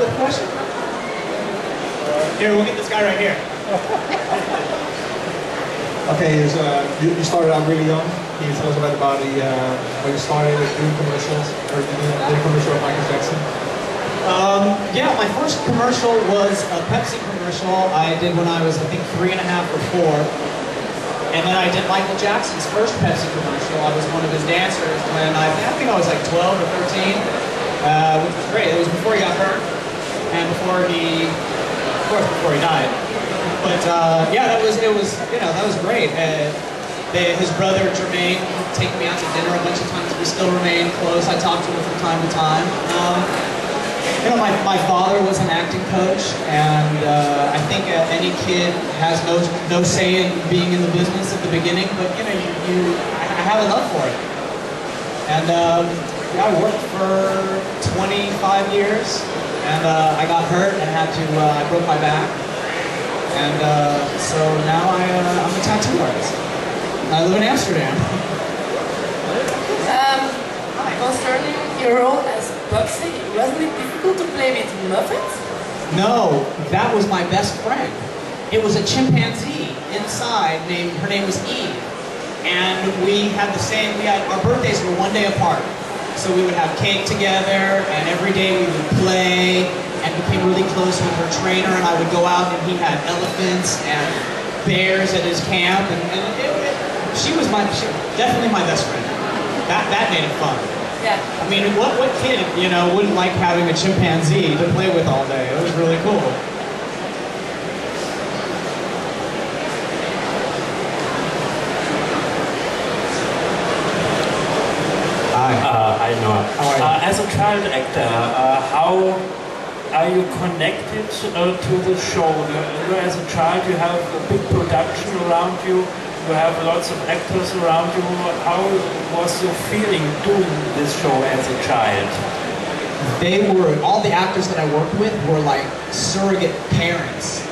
with a question? Here, we'll get this guy right here. Okay, you started out really young. Can you tell us about the when you started doing commercials, or doing a commercial of Michael Jackson? Yeah, my first commercial was a Pepsi commercial I did when I was, I think, 3.5 or 4. And then I did Michael Jackson's first Pepsi commercial. I was one of his dancers when I think I was like 12 or 13, which was great. It was before he got hurt and before he, of course, before he died. But yeah, that was great. His brother Jermaine would take me out to dinner a bunch of times. We still remain close. I talk to him from time to time. You know, my father was an acting coach, and I think any kid has no say in being in the business at the beginning. But you know, I have a love for it. And yeah, I worked for 25 years, and I got hurt and had to. I broke my back. And so now I'm a tattoo artist. I live in Amsterdam. Concerning your role as Bugsy, wasn't it difficult to play with Muffet? No, that was my best friend. It was a chimpanzee inside her name was Eve. And our birthdays were one day apart. So we would have cake together, and every day we would play, and became really close with her trainer, and I would go out and he had elephants and bears at his camp, and she was definitely my best friend. That made it fun. Yeah. I mean, what kid, you know, wouldn't like having a chimpanzee to play with all day? It was really cool. Hi Noah. How are you? As a child actor, how are you connected to the show? As a child, you have a big production around you. You have lots of actors around you. How was your feeling doing this show as a child? All the actors that I worked with were like surrogate parents.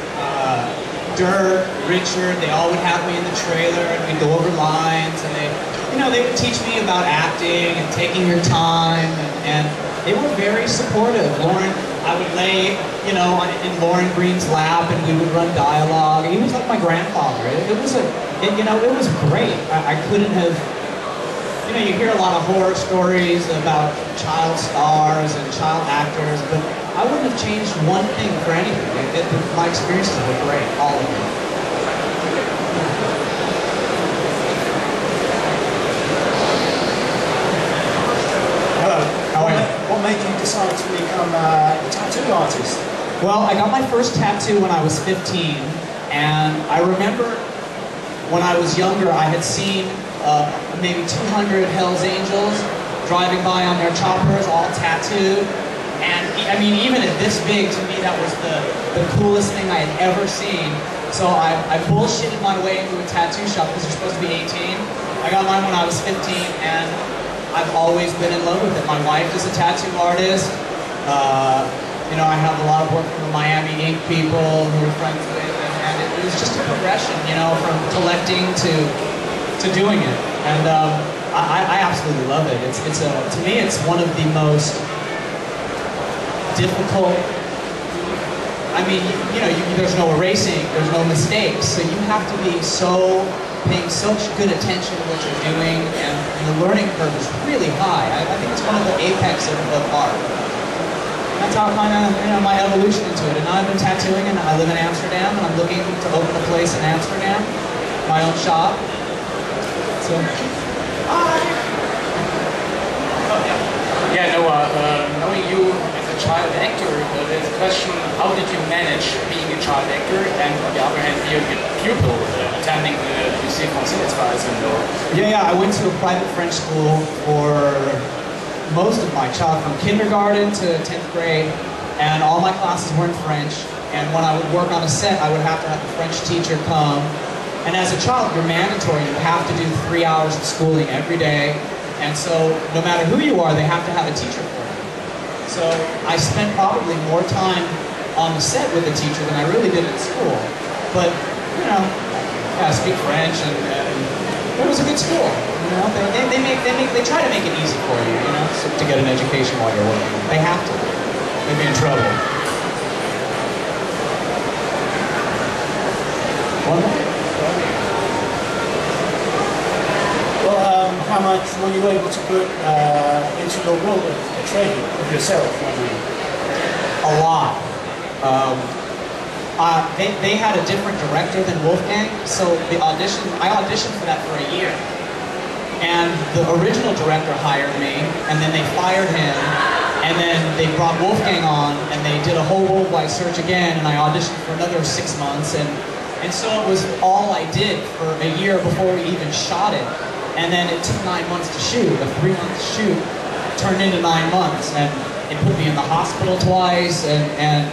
Dirk, Richard, they all would have me in the trailer, and we'd go over lines, and they would teach me about acting and taking your time, and they were very supportive. Lauren, I would lay, you know, in Lauren Green's lap, and we would run dialogue. He was like my grandfather. It was great. I couldn't have, you know, you hear a lot of horror stories about child stars and child actors, but I wouldn't have changed one thing for anything. My experiences were great, all of them. Hello, how are you? What made you decide to become a tattoo artist? Well, I got my first tattoo when I was 15, and I remember when I was younger, I had seen maybe 200 Hell's Angels driving by on their choppers, all tattooed. And I mean, even at this big, to me, that was the coolest thing I had ever seen. So I bullshitted my way into a tattoo shop because you're supposed to be 18. I got mine when I was 15, and I've always been in love with it. My wife is a tattoo artist. You know, I have a lot of work from the Miami Ink people who we're friends with, and it was just a progression, you know, from collecting to doing it. And I absolutely love it. To me, it's one of the most difficult. I mean, you know, there's no erasing, there's no mistakes, so you have to be paying such good attention to what you're doing, and the learning curve is really high. I think it's one of the apex of art. That's how kind of, you know, my evolution into it. And now I've been tattooing, and I live in Amsterdam, and I'm looking to open a place in Amsterdam, my own shop. So, hi. Oh, yeah, Noah, knowing you as a child actor, there's a question, how did you manage being a child actor, and on the other hand, being a pupil attending the Lycée Français, as far as I know? Yeah, I went to a private French school for most of my childhood, from kindergarten to 10th grade, and all my classes were in French. And when I would work on a set, I would have to have the French teacher come. And as a child, you're mandatory. You have to do 3 hours of schooling every day. And so, no matter who you are, they have to have a teacher for you. So I spent probably more time on the set with the teacher than I really did at school. But, you know, yeah, I speak French, and it was a good school. You know, they try to make it easy for you, you know, to get an education while you're working. They have to. They'd be in trouble. you able to put into your role a training of yourself? A lot. They had a different director than Wolfgang, so I auditioned for that for a year. And the original director hired me, and then they fired him, and then they brought Wolfgang on, and they did a whole worldwide search again, and I auditioned for another 6 months, and so it was all I did for a year before we even shot it. And then it took 9 months to shoot. A 3-month shoot turned into 9 months, and it put me in the hospital twice, and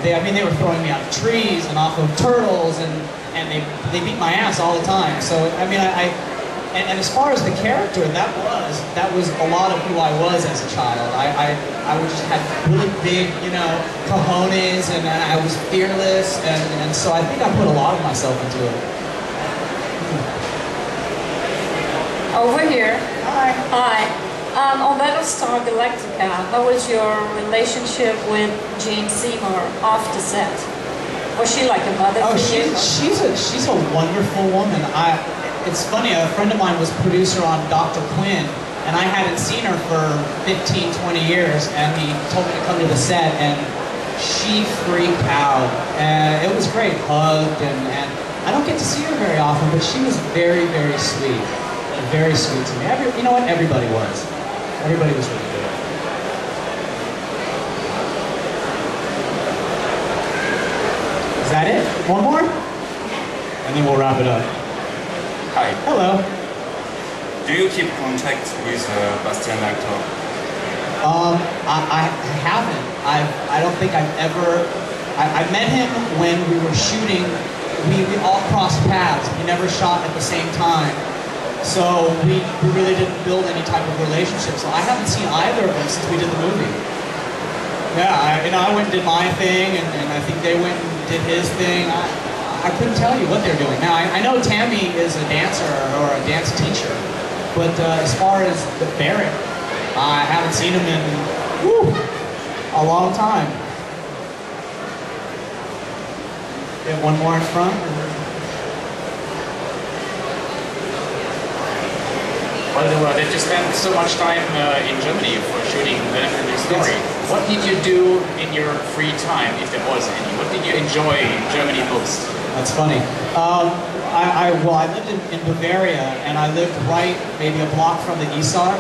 they were throwing me out of trees and off of turtles, and they beat my ass all the time. So I mean, and as far as the character, that was a lot of who I was as a child. I would just had really big, cojones, and I was fearless, and so I think I put a lot of myself into it. Over here. Hi. Hi. On Battlestar Galactica, what was your relationship with Jane Seymour off the set? Was she like a mother to you? She's a wonderful woman. It's funny, a friend of mine was producer on Dr. Quinn, and I hadn't seen her for 15, 20 years, and he told me to come to the set, and she freaked out. And it was great, hugged, and I don't get to see her very often, but she was very, very sweet. Very sweet to me. You know what? Everybody was. Everybody was really good. Is that it? One more? And then we'll wrap it up. Hi. Hello. Do you keep contact with Bastian Actor? I haven't. I don't think I've ever. I met him when we were shooting. We all crossed paths. We never shot at the same time. So we really didn't build any type of relationship. So I haven't seen either of them since we did the movie. Yeah, I went and did my thing, and I think they went and did his thing. I couldn't tell you what they're doing. Now, I know Tammy is a dancer or a dance teacher, but as far as Barrett, I haven't seen him in a long time. You have one more in front? Well, that you spent so much time in Germany for shooting the story. Yes. What did you do in your free time, if there was any? What did you enjoy in Germany most? That's funny. I lived in Bavaria, and I lived right maybe a block from the Isar.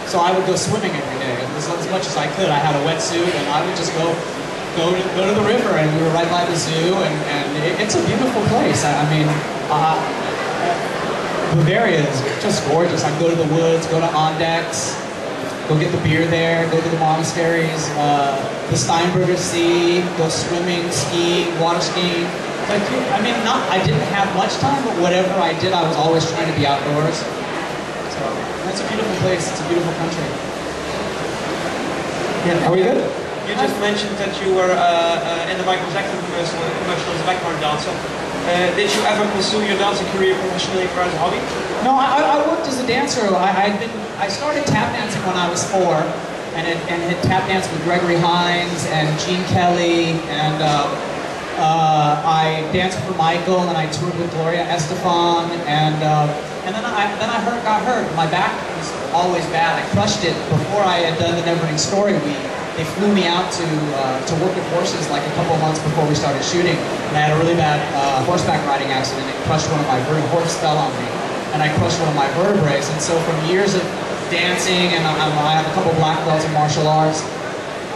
So I would go swimming every day, as much as I could. I had a wetsuit, and I would just go to the river, and we were right by the zoo, and it's a beautiful place. Bavaria is just gorgeous. I go to the woods, go to Ondex, go get the beer there, go to the monasteries, the Steinberger Sea, go swimming, skiing, water skiing. I didn't have much time, but whatever I did, I was always trying to be outdoors. So that's a beautiful place. It's a beautiful country. Yeah, are we good? You just mentioned that you were in the Michael Jackson commercial as a background dancer. Did you ever pursue your dancing career professionally or as a hobby? No, I worked as a dancer. I started tap dancing when I was 4, and had tap danced with Gregory Hines and Gene Kelly, and I danced for Michael, and I toured with Gloria Estefan, and then I got hurt. My back was always bad. I crushed it before I had done the Neverending Story week. They flew me out to work with horses like a couple months before we started shooting, and I had a really bad horseback riding accident. It crushed one of my vertebrae. Horse fell on me, and I crushed one of my vertebrae. And so from years of dancing, and I have a couple black belts in martial arts,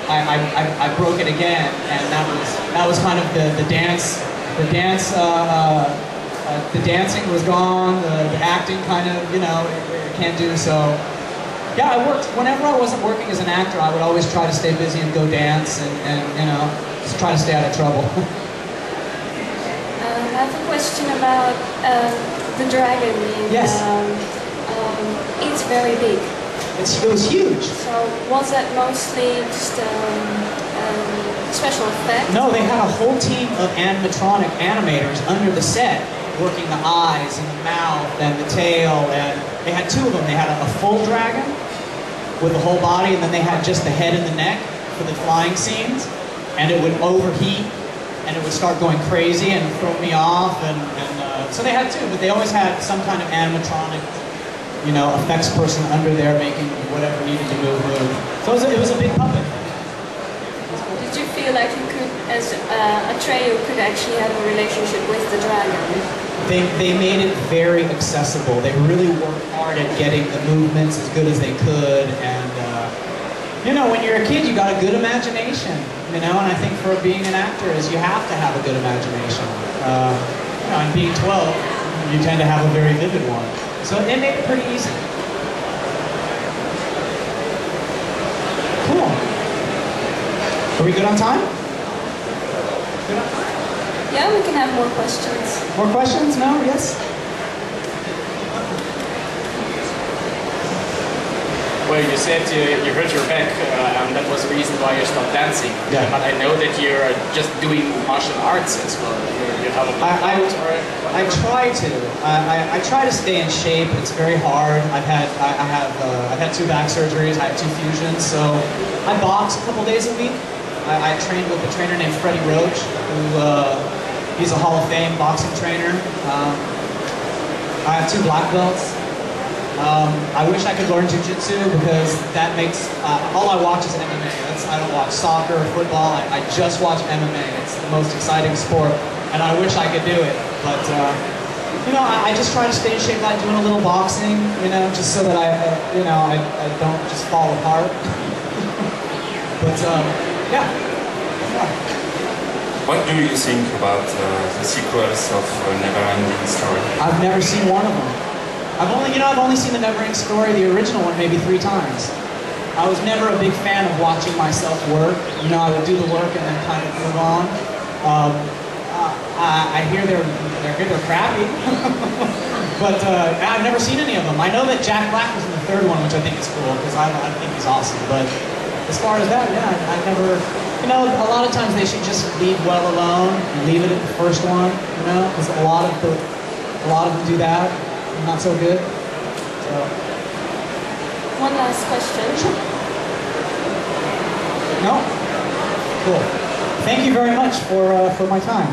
I broke it again, and that was kind of the dance. The dancing was gone. The acting kind of it can't do so. Yeah, I worked, whenever I wasn't working as an actor, I would always try to stay busy and go dance and just try to stay out of trouble. I have a question about the dragon. Yes. It's very big. It was huge. So was that mostly just special effect? No, they had a whole team of animatronic animators under the set, working the eyes and the mouth and the tail, and they had 2 of them. They had a full dragon with the whole body, and then they had just the head and the neck for the flying scenes, and it would overheat, and it would start going crazy and throw me off, and so they had 2, but they always had some kind of animatronic, you know, effects person under there making whatever needed to move. So it was a big puppet. Did you feel like you could, as Atreyu, could actually have a relationship with the dragon? They made it very accessible. They really worked hard at getting the movements as good as they could, and you know, when you're a kid, you got a good imagination, you know, and I think for being an actor is you have to have a good imagination. You know, and being 12, you tend to have a very vivid one. So they made it pretty easy. Cool. Are we good on time? Good on time? Yeah, we can have more questions. More questions? No? Yes? Well, you said you hurt your back, and that was the reason why you stopped dancing. Yeah. But I know that you're just doing martial arts as well. You have a I try to. I try to stay in shape. It's very hard. I've had 2 back surgeries. I have 2 fusions. So I box a couple days a week. I trained with a trainer named Freddie Roach, who he's a Hall of Fame boxing trainer. I have 2 black belts. I wish I could learn jiu-jitsu because that makes, all I watch is MMA. I don't watch soccer or football. I just watch MMA. It's the most exciting sport, and I wish I could do it. But, you know, I just try to stay in shape by doing a little boxing, you know, just so that you know, I don't just fall apart. But, yeah. What do you think about the sequels of Neverending Story? I've never seen one of them. I've only seen the Neverending Story, the original one, maybe 3 times. I was never a big fan of watching myself work. You know, I would do the work and then kind of move on. I hear they're crappy, but I've never seen any of them. I know that Jack Black was in the 3rd one, which I think is cool because I think he's awesome. But as far as that, yeah, I never. You know, a lot of times they should just leave well alone and leave it at the 1st one. You know, because a lot of them do that. Not so good. So. One last question. Sure. No? Cool. Thank you very much for my time.